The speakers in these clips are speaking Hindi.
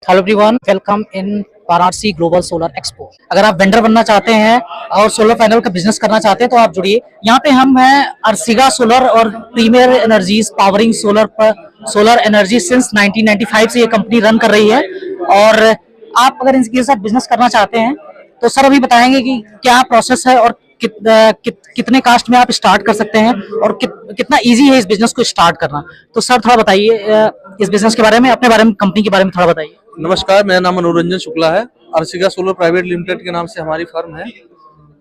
Hello everyone, welcome in Varanasi global solar expo. अगर आप वेंडर बनना चाहते हैं और सोलर पैनल का बिजनेस करना चाहते हैं तो आप जुड़िए। यहाँ पे हम हैं अर्सिगा सोलर और प्रीमियर एनर्जीज पावरिंग सोलर पर सोलर एनर्जी सिंस 1995 से ये कंपनी रन कर रही है। और आप अगर इनके साथ बिजनेस करना चाहते हैं तो सर अभी बताएंगे कि क्या प्रोसेस है और कितने कास्ट में आप स्टार्ट कर सकते हैं और कितना इजी है इस बिजनेस को स्टार्ट करना। तो सर थोड़ा बताइए इस बिजनेस के बारे में, अपने बारे में, कंपनी के बारे में थोड़ा बताइए। नमस्कार, मेरा नाम मनोरंजन शुक्ला है। अर्सिगा सोलर प्राइवेट लिमिटेड के नाम से हमारी फर्म है।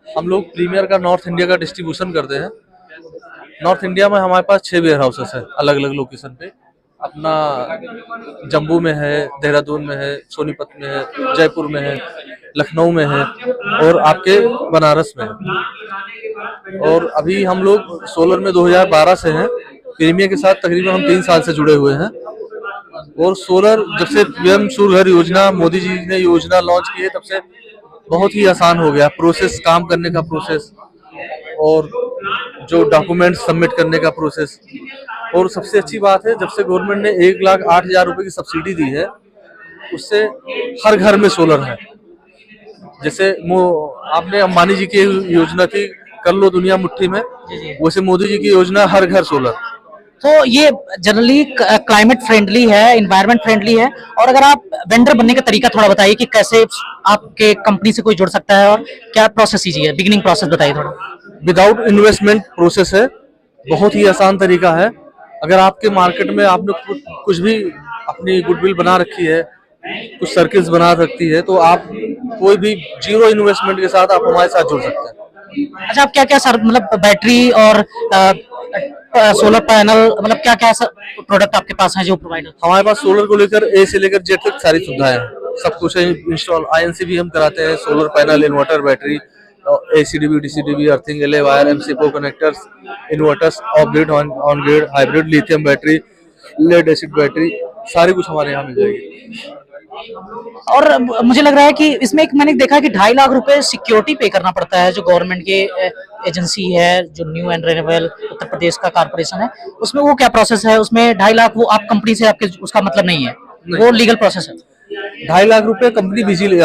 हम लोग प्रीमियर का नॉर्थ इंडिया का डिस्ट्रीब्यूशन करते हैं। नॉर्थ इंडिया में हमारे पास 6 वेयर हाउसेस है अलग अलग लोकेशन पे। अपना जम्मू में है, देहरादून में है, सोनीपत में है, जयपुर में है, लखनऊ में है और आपके बनारस में है। और अभी हम लोग सोलर में 2012 से हैं। प्रीमियर के साथ तकरीबन हम 3 साल से जुड़े हुए हैं। और सोलर जब से पीएम सूर्य घर योजना मोदी जी ने योजना लॉन्च की है तब से बहुत ही आसान हो गया प्रोसेस, काम करने का प्रोसेस और जो डॉक्यूमेंट सबमिट करने का प्रोसेस। और सबसे अच्छी बात है, जब से गवर्नमेंट ने 1,08,000 रुपए की सब्सिडी दी है उससे हर घर में सोलर है। जैसे आपने अंबानी जी की योजना थी कर लो दुनिया मुट्ठी में, वैसे मोदी जी की योजना हर घर सोलर। तो ये जनरली क्लाइमेट फ्रेंडली है, इन्वायरमेंट फ्रेंडली है। और अगर आप वेंडर बनने का तरीका थोड़ा बताइए कि कैसे आपके कंपनी से कोई जुड़ सकता है और क्या प्रोसेस इजी है, बिगिनिंग प्रोसेस बताइए थोड़ा। विदाउट इन्वेस्टमेंट प्रोसेस है, बहुत ही आसान तरीका है। अगर आपके मार्केट में आपने कुछ भी अपनी गुडविल बना रखी है, कुछ सर्किल्स बना सकती है, तो आप कोई भी जीरो इन्वेस्टमेंट के साथ आप हमारे साथ जुड़ सकते हैं। अच्छा, आप क्या क्या सर मतलब बैटरी और सोलर पैनल मतलब क्या क्या प्रोडक्ट आपके पास है जो प्रोवाइड होता है? हमारे पास सोलर को लेकर ए से लेकर जेड तक सारी सुविधाएं हैं। सब कुछ इंस्टॉल आईएनसी भी हम कराते हैं, solar panel, inverter, battery, ACDB, DCDB, earthing, LA wire, एमसीपो connectors, inverters, off grid, on grid, hybrid, lithium battery, lead acid battery, सारी कुछ हमारे यहाँ मिल जाएगी। और मुझे लग रहा है कि इसमें एक मैंने देखा है कि 2.5 लाख रुपए सिक्योरिटी पे करना पड़ता है जो गवर्नमेंट की एजेंसी है, जो new and renewable Uttar Pradesh का कारपोरेशन है, उसमें वो क्या प्रोसेस है? उसमें 2.5 लाख वो आप कंपनी से आपके उसका मतलब नहीं है, वो लीगल प्रोसेस है। 2.5 लाख रुपए कंपनी बिजली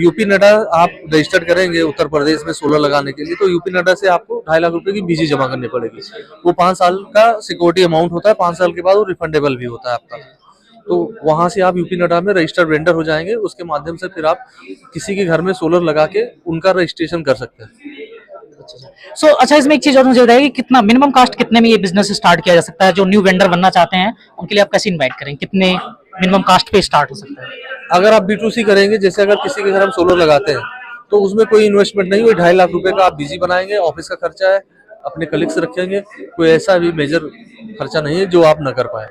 यूपी नडा आप रजिस्टर्ड करेंगे उत्तर प्रदेश में सोलर लगाने के लिए, तो यूपी नडा से आपको 2.5 लाख रुपए की बिजली जमा करनी पड़ेगी। वो 5 साल का सिक्योरिटी अमाउंट होता है, 5 साल के बाद वो रिफंडेबल भी होता है आपका। तो वहां से आप यूपी नडा में रजिस्टर्ड वेंडर हो जाएंगे। उसके माध्यम से फिर आप किसी के घर में सोलर लगा के उनका रजिस्ट्रेशन कर सकते हैं। अच्छा, इसमें एक चीज और मुझे बताइए कि कितना मिनिमम कास्ट कितने में ये बिजनेस स्टार्ट किया जा सकता है? जो न्यू वेंडर बनना चाहते हैं उनके लिए आप कैसे इनवाइट करेंगे, कितने मिनिमम कास्ट पे स्टार्ट हो सकता है? अगर आप B2C करेंगे, जैसे अगर किसी के घर हम सोलर लगाते हैं तो उसमें कोई इन्वेस्टमेंट नहीं हुई, 2.5 लाख रुपए का आप बिजी बनाएंगे, ऑफिस का खर्चा है, अपने कलीग्स रखेंगे, कोई ऐसा भी मेजर खर्चा नहीं है जो आप न कर पाए।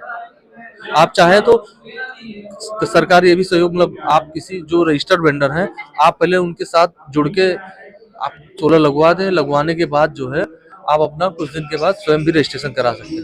आप चाहें तो सरकार ये भी सहयोग, मतलब आप किसी जो रजिस्टर्ड वेंडर हैं आप पहले उनके साथ जुड़ के आप सोलर लगवा दें। लगवाने के बाद जो है आप अपना कुछ दिन के बाद स्वयं भी रजिस्ट्रेशन करा सकते हैं।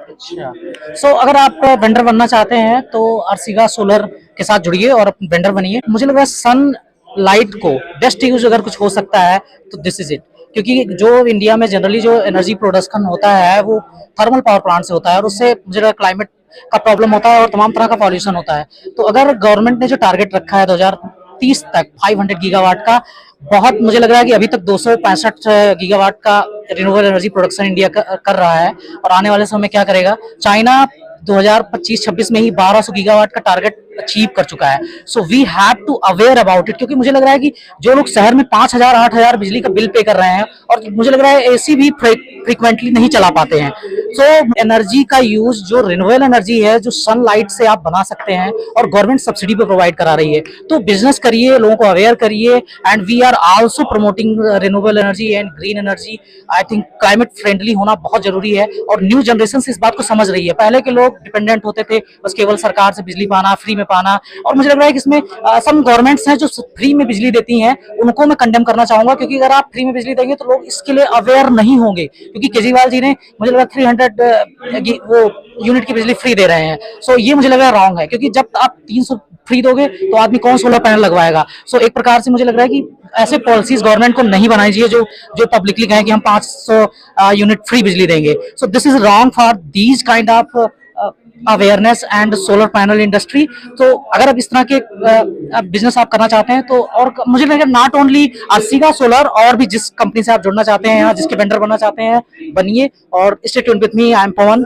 अच्छा, अगर आप वेंडर बनना चाहते हैं तो अर्सिगा सोलर के साथ जुड़िए और वेंडर बनिए। मुझे लग रहा है सन लाइट को बेस्ट यूज अगर कुछ हो सकता है तो दिस इज इट, क्योंकि जो इंडिया में जनरली जो एनर्जी प्रोडक्शन होता है वो थर्मल पावर प्लांट से होता है और उससे मुझे लग रहा है क्लाइमेट का प्रॉब्लम होता है और तमाम तरह का पॉल्यूशन होता है। तो अगर गवर्नमेंट ने जो टारगेट रखा है 2030 तक 500 गीगावाट का, बहुत मुझे लग रहा है कि अभी तक 265 गीगावाट का रिन्यूएबल एनर्जी प्रोडक्शन इंडिया कर रहा है और आने वाले समय में क्या करेगा? चाइना 2025-26 में ही 1200 गीगावाट का टारगेट अचीव कर चुका है। So we have to aware about it, क्योंकि मुझे लग रहा है कि जो लोग शहर में 5,000 8,000 बिजली का बिल पे कर रहे हैं और मुझे लग रहा है एसी भी फ्रीक्वेंटली नहीं चला पाते हैं। सो एनर्जी का यूज जो रिन्यूएबल एनर्जी है, जो सनलाइट से आप बना सकते हैं और गवर्नमेंट सब्सिडी पे प्रोवाइड करा रही है, तो बिजनेस करिए, लोगों को अवेयर करिए। And we are also promoting renewable energy and green energy. I think climate friendly होना बहुत जरूरी है और न्यू जनरेशन इस बात को समझ रही है। पहले के लोग डिपेंडेंट होते थे बस केवल सरकार से बिजली पाना, फ्री में पाना, और मुझे लग रहा है कि इसमें सम गवर्नमेंट्स हैं जो फ्री में बिजली देती हैं, उनको मैं कंडेम करना चाहूंगा, क्योंकि अगर आप फ्री में बिजली देंगे तो लोग इसके लिए अवेयर नहीं होंगे। क्योंकि केजरीवाल जी ने मुझे लग रहा है 300 वो यूनिट की बिजली फ्री दे रहे हैं। सो ये मुझे लग रहा है रॉन्ग है, क्योंकि जब आप 300 फ्री दोगे तो आदमी कौन सोलर पैनल लगवाएगा? सो एक प्रकार से मुझे लग रहा है कि ऐसे पॉलिसीज गवर्नमेंट को नहीं बनानी चाहिए जो पब्लिकली कहें कि हम 500 यूनिट फ्री बिजली देंगे। So this is wrong for these kind of awareness and solar panel industry. तो अगर आप इस तरह के बिजनेस आप करना चाहते हैं तो, और मुझे लगता है नॉट ओनली अर्सिगा सोलर, और भी जिस कंपनी से आप जुड़ना चाहते हैं या जिसके वेंडर बनना चाहते हैं बनिए। और stay tuned with me, I am Pawan.